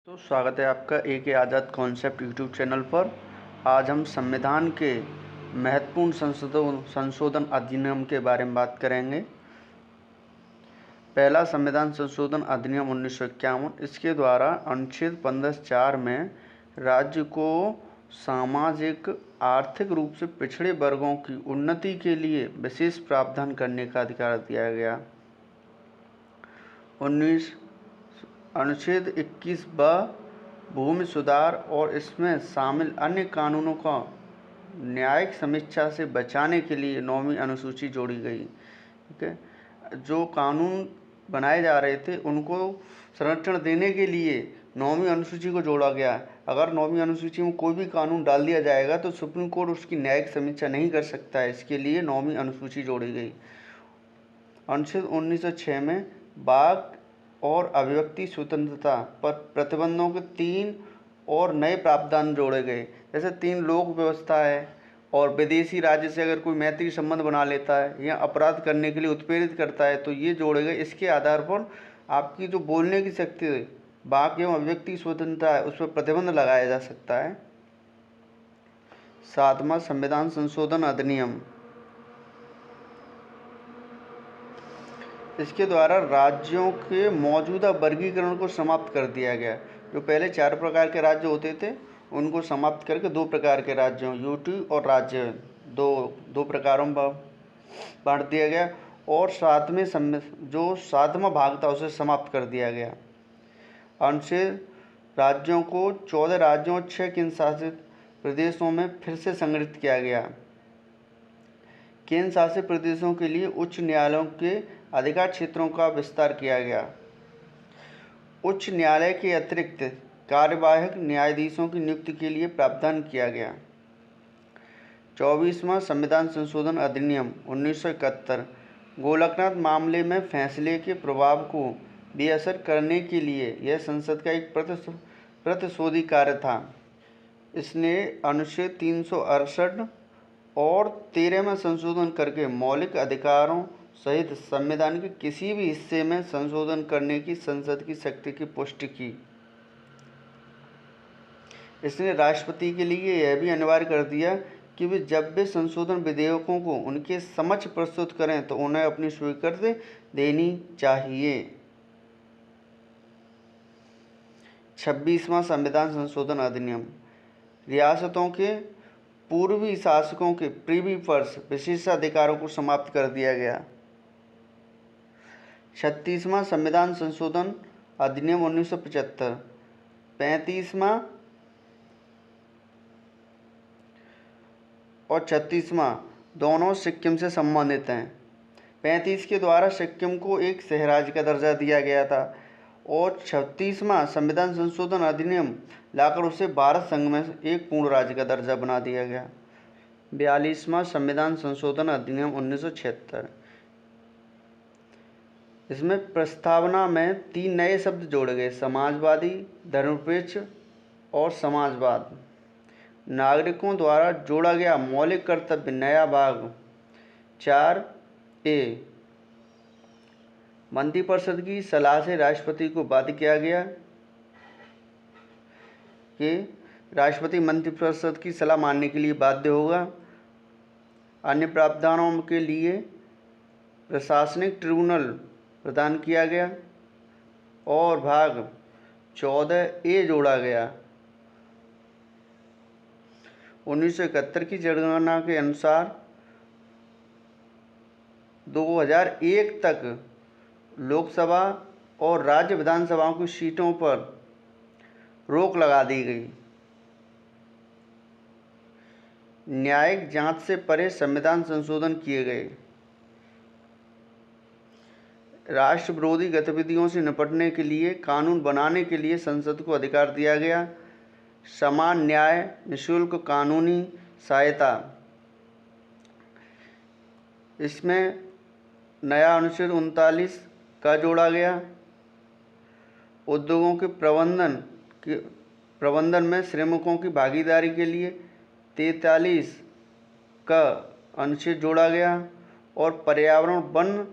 तो स्वागत है आपका ए आज़ाद कॉन्सेप्ट यूट्यूब चैनल पर। आज हम संविधान के महत्वपूर्ण संशोधन अधिनियम के बारे में बात करेंगे। पहला संविधान संशोधन अधिनियम 1951। इसके द्वारा अनुच्छेद 15(4) में राज्य को सामाजिक आर्थिक रूप से पिछड़े वर्गों की उन्नति के लिए विशेष प्रावधान करने का अधिकार दिया गया। अनुच्छेद 21(ब) भूमि सुधार और इसमें शामिल अन्य कानूनों को न्यायिक समीक्षा से बचाने के लिए 9वीं अनुसूची जोड़ी गई। ठीक है, जो कानून बनाए जा रहे थे उनको संरक्षण देने के लिए 9वीं अनुसूची को जोड़ा गया। अगर 9वीं अनुसूची में कोई भी कानून डाल दिया जाएगा तो सुप्रीम कोर्ट उसकी न्यायिक समीक्षा नहीं कर सकता है, इसके लिए 9वीं अनुसूची जोड़ी गई। अनुच्छेद 1906 में वाक और अभिव्यक्ति स्वतंत्रता पर प्रतिबंधों के 3 और नए प्रावधान जोड़े गए। जैसे 3 लोक व्यवस्था है और विदेशी राज्य से अगर कोई मैत्री संबंध बना लेता है या अपराध करने के लिए उत्प्रेरित करता है तो ये जोड़े गए। इसके आधार पर आपकी जो बोलने की शक्ति है, वाक एवं अभिव्यक्ति स्वतंत्रता है, उस पर प्रतिबंध लगाया जा सकता है। 7वां संविधान संशोधन अधिनियम। इसके द्वारा राज्यों के मौजूदा वर्गीकरण को समाप्त कर दिया गया। जो पहले 4 प्रकार के राज्य होते थे उनको समाप्त करके 2 प्रकार के राज्यों यूटी और राज्य दो प्रकारों में बांट दिया गया और साथ में जो 7वां भाग था उसे समाप्त कर दिया गया। अनुच्छेद राज्यों को 14 राज्यों और 6 केंद्र शासित प्रदेशों में फिर से संगठित किया गया। केंद्र शासित प्रदेशों के लिए उच्च न्यायालयों के अधिकार क्षेत्रों का विस्तार किया गया। उच्च न्यायालय के अतिरिक्त कार्यवाहक न्यायाधीशों की नियुक्ति के लिए प्रावधान किया गया। 24वां संविधान संशोधन अधिनियम 1971 गोलकनाथ मामले में फैसले के प्रभाव को बेअसर करने के लिए यह संसद का एक प्रतिशोधी कार्य था। इसने अनुच्छेद 368 और 13 में संशोधन करके मौलिक अधिकारों सहित संविधान के किसी भी हिस्से में संशोधन करने की संसद की शक्ति की पुष्टि की। इसने राष्ट्रपति के लिए यह भी अनिवार्य कर दिया कि वे जब वे संशोधन विधेयकों को उनके समक्ष प्रस्तुत करें तो उन्हें अपनी स्वीकृति देनी चाहिए। 26वां संविधान संशोधन अधिनियम। रियासतों के पूर्वी शासकों के प्रीवी पर्स विशेषाधिकारों को समाप्त कर दिया गया। 36वां संविधान संशोधन अधिनियम 1975 35वां और 36वां दोनों सिक्किम से संबंधित हैं। 35 के द्वारा सिक्किम को एक शहर राज्य का दर्जा दिया गया था और 36वां संविधान संशोधन अधिनियम लाकर उसे भारत संघ में एक पूर्ण राज्य का दर्जा बना दिया गया। 42वां संविधान संशोधन अधिनियम 1976। इसमें प्रस्तावना में 3 नए शब्द जोड़े गए: समाजवादी, धर्मनिरपेक्ष और समाजवाद। नागरिकों द्वारा जोड़ा गया मौलिक कर्तव्य नया भाग 4A। मंत्रिपरिषद की सलाह से राष्ट्रपति को बाध्य किया गया कि राष्ट्रपति मंत्रिपरिषद की सलाह मानने के लिए बाध्य होगा। अन्य प्रावधानों के लिए प्रशासनिक ट्रिब्यूनल प्रदान किया गया और भाग 14A जोड़ा गया। 1971 की जनगणना के अनुसार 2001 तक लोकसभा और राज्य विधानसभाओं की सीटों पर रोक लगा दी गई। न्यायिक जांच से परे संविधान संशोधन किए गए। राष्ट्र विरोधी गतिविधियों से निपटने के लिए कानून बनाने के लिए संसद को अधिकार दिया गया। समान न्याय, निःशुल्क कानूनी सहायता। इसमें नया अनुच्छेद 39 का जोड़ा गया। उद्योगों के प्रबंधन में श्रमिकों की भागीदारी के लिए 43 का अनुच्छेद जोड़ा गया और पर्यावरण, वन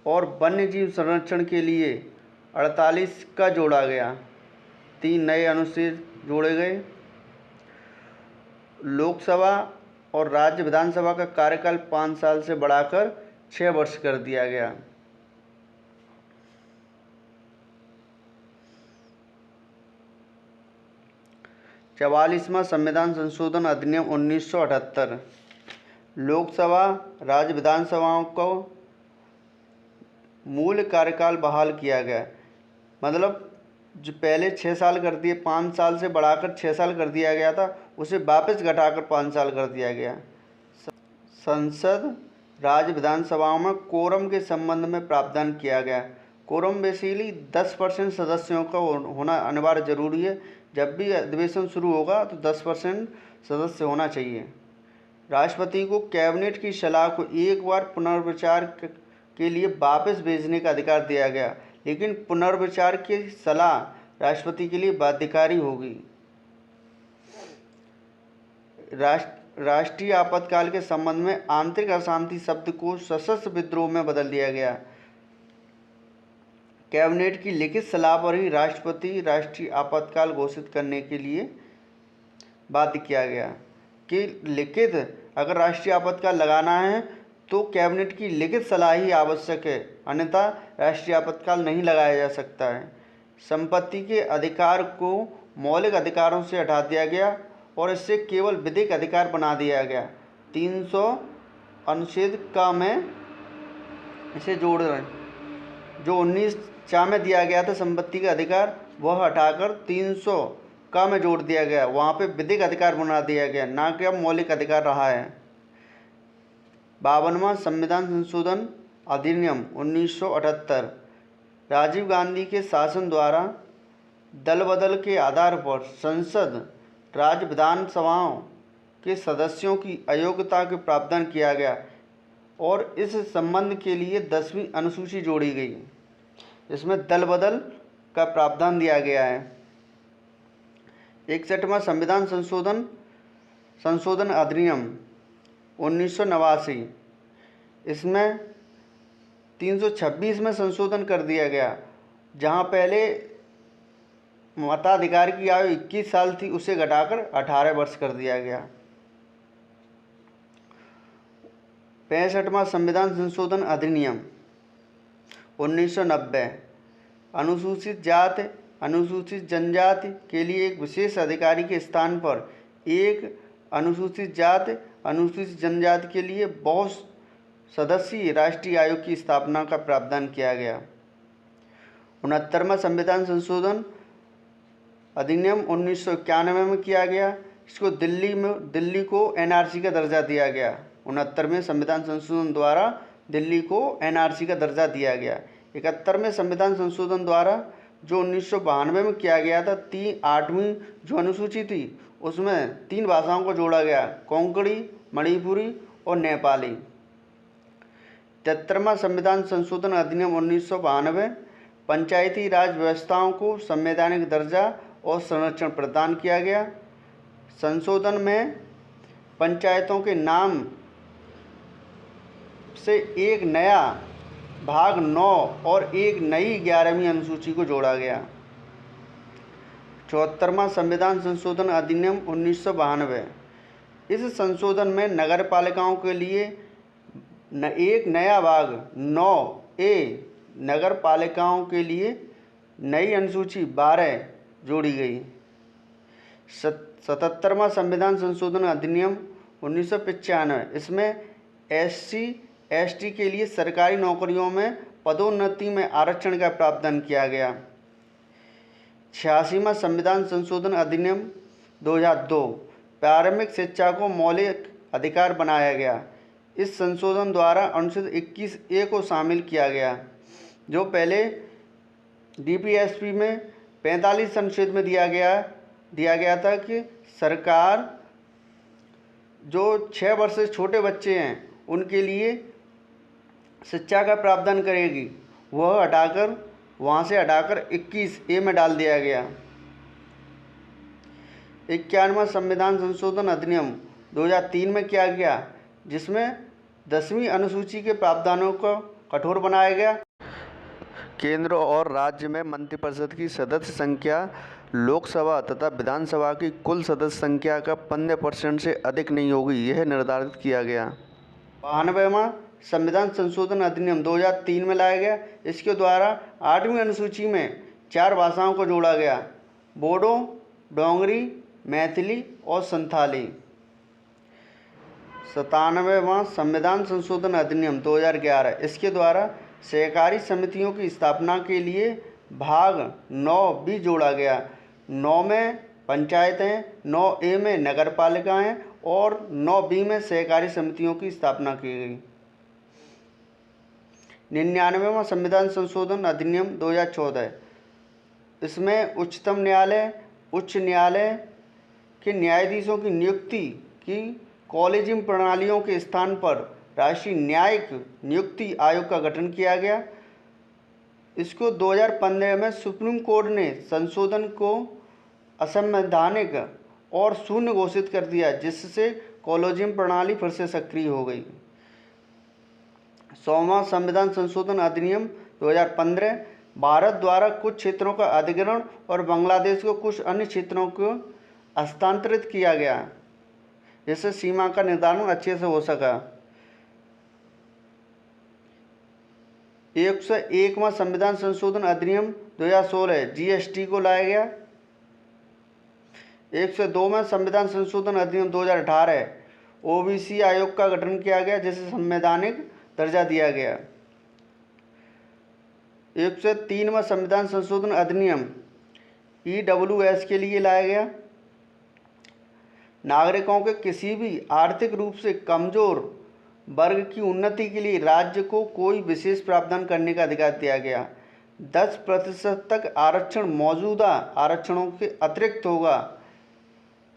और वन्यजीव संरक्षण के लिए 48 का जोड़ा गया, 3 नए अनुच्छेद जोड़े गए। लोकसभा और राज्य विधानसभा का कार्यकाल 5 साल से बढ़ाकर 6 वर्ष कर दिया गया। चवालीसवां संविधान संशोधन अधिनियम 1978। लोकसभा राज्य विधानसभाओं को मूल कार्यकाल बहाल किया गया, मतलब जो पहले 6 साल कर दिए, 5 साल से बढ़ाकर 6 साल कर दिया गया था, उसे वापस घटाकर 5 साल कर दिया गया। संसद राज्य विधानसभाओं में कोरम के संबंध में प्रावधान किया गया। कोरम बेसिकली 10% सदस्यों का होना अनिवार्य जरूरी है। जब भी अधिवेशन शुरू होगा तो 10% सदस्य होना चाहिए। राष्ट्रपति को कैबिनेट की सलाह को एक बार पुनर्विचार के लिए वापस भेजने का अधिकार दिया गया, लेकिन पुनर्विचार की सलाह राष्ट्रपति के लिए बाध्यकारी होगी। राष्ट्रीय आपातकाल के संबंध में आंतरिक अशांति शब्द को सशस्त्र विद्रोह में बदल दिया गया। कैबिनेट की लिखित सलाह पर ही राष्ट्रपति राष्ट्रीय आपातकाल घोषित करने के लिए बाध्य किया गया कि लिखित अगर राष्ट्रीय आपातकाल लगाना है तो कैबिनेट की लिखित सलाह ही आवश्यक है, अन्यथा राष्ट्रीय आपातकाल नहीं लगाया जा सकता है। संपत्ति के अधिकार को मौलिक अधिकारों से हटा दिया गया और इससे केवल विधिक अधिकार बना दिया गया। 300 अनुच्छेद का में इसे जोड़ रहे हैं। जो 19 में दिया गया था संपत्ति का अधिकार, वह हटाकर 300 का में जोड़ दिया गया। वहाँ पे विधिक अधिकार बना दिया गया, ना कि अब मौलिक अधिकार रहा है। 52वां संविधान संशोधन अधिनियम 1978। राजीव गांधी के शासन द्वारा दल बदल के आधार पर संसद राज्य विधानसभाओं के सदस्यों की अयोग्यता के प्रावधान किया गया और इस संबंध के लिए 10वीं अनुसूची जोड़ी गई। इसमें दल बदल का प्रावधान दिया गया है। 61वां संविधान संशोधन अधिनियम 1989। इसमें 326 में संशोधन कर दिया गया। जहां पहले मताधिकार की आयु 21 साल थी, उसे घटाकर 18 वर्ष कर दिया गया। 65वां संविधान संशोधन अधिनियम 1990। अनुसूचित जाति अनुसूचित जनजाति के लिए एक विशेष अधिकारी के स्थान पर एक अनुसूचित जाति अनुसूचित जनजाति के लिए बहु सदस्यीय राष्ट्रीय आयोग की स्थापना का प्रावधान किया गया। 69वां संविधान संशोधन अधिनियम 1991 में किया गया। इसको दिल्ली को एनआरसी का दर्जा दिया गया। 69वें संविधान संशोधन द्वारा दिल्ली को एनआरसी का दर्जा दिया गया। 71वें संविधान संशोधन द्वारा जो 1992 में किया गया था, 8वीं जो अनुसूची थी उसमें 3 भाषाओं को जोड़ा गया, कोंकणी, मणिपुरी और नेपाली। 73वां संविधान संशोधन अधिनियम 1992। पंचायती राज व्यवस्थाओं को संवैधानिक दर्जा और संरक्षण प्रदान किया गया। संशोधन में पंचायतों के नाम से एक नया भाग 9 और एक नई 11वीं अनुसूची को जोड़ा गया। 74वां संविधान संशोधन अधिनियम 1992। इस संशोधन में नगर पालिकाओं के लिए एक नया भाग 9A, नगर पालिकाओं के लिए नई अनुसूची 12 जोड़ी गई। 77वां संविधान संशोधन अधिनियम 1995। इसमें SC/ST के लिए सरकारी नौकरियों में पदोन्नति में आरक्षण का प्रावधान किया गया। 86वां संविधान संशोधन अधिनियम 2002। प्रारंभिक शिक्षा को मौलिक अधिकार बनाया गया। इस संशोधन द्वारा अनुच्छेद 21A को शामिल किया गया, जो पहले DPSP में 45 अनुच्छेद में दिया गया था कि सरकार जो 6 वर्ष से छोटे बच्चे हैं उनके लिए शिक्षा का प्रावधान करेगी। वह वहाँ से हटाकर 21A में डाल दिया गया। 51वां संविधान संशोधन अधिनियम 2003 में किया गया, जिसमें 10वीं अनुसूची के प्रावधानों को कठोर बनाया गया। केंद्र और राज्य में मंत्रिपरिषद की सदस्य संख्या लोकसभा तथा विधानसभा की कुल सदस्य संख्या का 15% से अधिक नहीं होगी, यह निर्धारित किया गया। 92वां संविधान संशोधन अधिनियम 2003 में लाया गया। इसके द्वारा 8वीं अनुसूची में 4 भाषाओं को जोड़ा गया: बोडो, डोंगरी, मैथिली और संथाली। 97वां संविधान संशोधन अधिनियम 2011, इसके द्वारा सहकारी समितियों की स्थापना के लिए भाग 9 भी जोड़ा गया। 9 में पंचायतें, 9A में नगरपालिकाएं और 9B में सहकारी समितियों की स्थापना की गई। 99वां संविधान संशोधन अधिनियम 2014, इसमें उच्चतम न्यायालय, उच्च न्यायालय के न्यायाधीशों की नियुक्ति की कॉलेजियम प्रणालियों के स्थान पर राष्ट्रीय न्यायिक नियुक्ति आयोग का गठन किया गया। इसको 2015 में सुप्रीम कोर्ट ने संशोधन को असंवैधानिक और शून्य घोषित कर दिया, जिससे कॉलेजियम प्रणाली फिर से सक्रिय हो गई। 100वां संविधान संशोधन अधिनियम 2015, भारत द्वारा कुछ क्षेत्रों का अधिग्रहण और बांग्लादेश को कुछ अन्य क्षेत्रों को हस्तांतरित किया गया, जिससे सीमा का निर्धारण अच्छे से हो सका। 101वां संविधान संशोधन अधिनियम 2016, जीएसटी को लाया गया। 102वां संविधान संशोधन अधिनियम 2018, ओबीसी आयोग का गठन किया गया, जिसे संवैधानिक दर्जा दिया गया। 103वां संविधान संशोधन अधिनियम ईडब्ल्यूएस के लिए लाया गया। नागरिकों के किसी भी आर्थिक रूप से कमजोर वर्ग की उन्नति के लिए राज्य को कोई विशेष प्रावधान करने का अधिकार दिया गया। 10% तक आरक्षण मौजूदा आरक्षणों के अतिरिक्त होगा।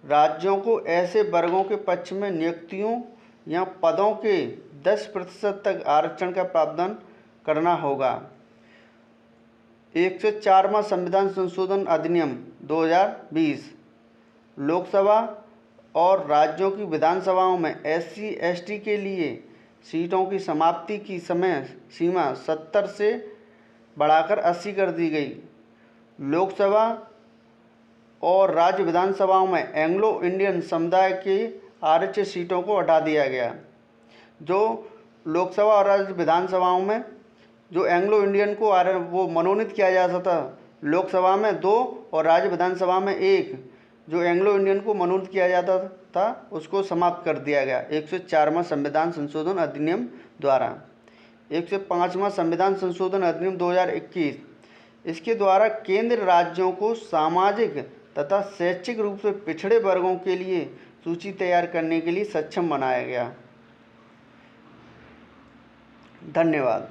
राज्यों को ऐसे वर्गों के पक्ष में नियुक्तियों या पदों के 10% तक आरक्षण का प्रावधान करना होगा। 104वां संविधान संशोधन अधिनियम 2020, लोकसभा और राज्यों की विधानसभाओं में SC/ST के लिए सीटों की समाप्ति की समय सीमा 70 से बढ़ाकर 80 कर दी गई। लोकसभा और राज्य विधानसभाओं में एंग्लो इंडियन समुदाय के आरक्षित सीटों को हटा दिया गया। जो लोकसभा और राज्य विधानसभाओं में जो एंग्लो इंडियन को वो मनोनीत किया जा सकता, लोकसभा में 2 और राज्य विधानसभा में 1 जो एंग्लो इंडियन को मनोनीत किया जाता था, उसको समाप्त कर दिया गया 104वां संविधान संशोधन अधिनियम द्वारा। 105वां संविधान संशोधन अधिनियम 2021, इसके द्वारा केंद्र राज्यों को सामाजिक तथा शैक्षिक रूप से पिछड़े वर्गों के लिए सूची तैयार करने के लिए सक्षम बनाया गया। धन्यवाद।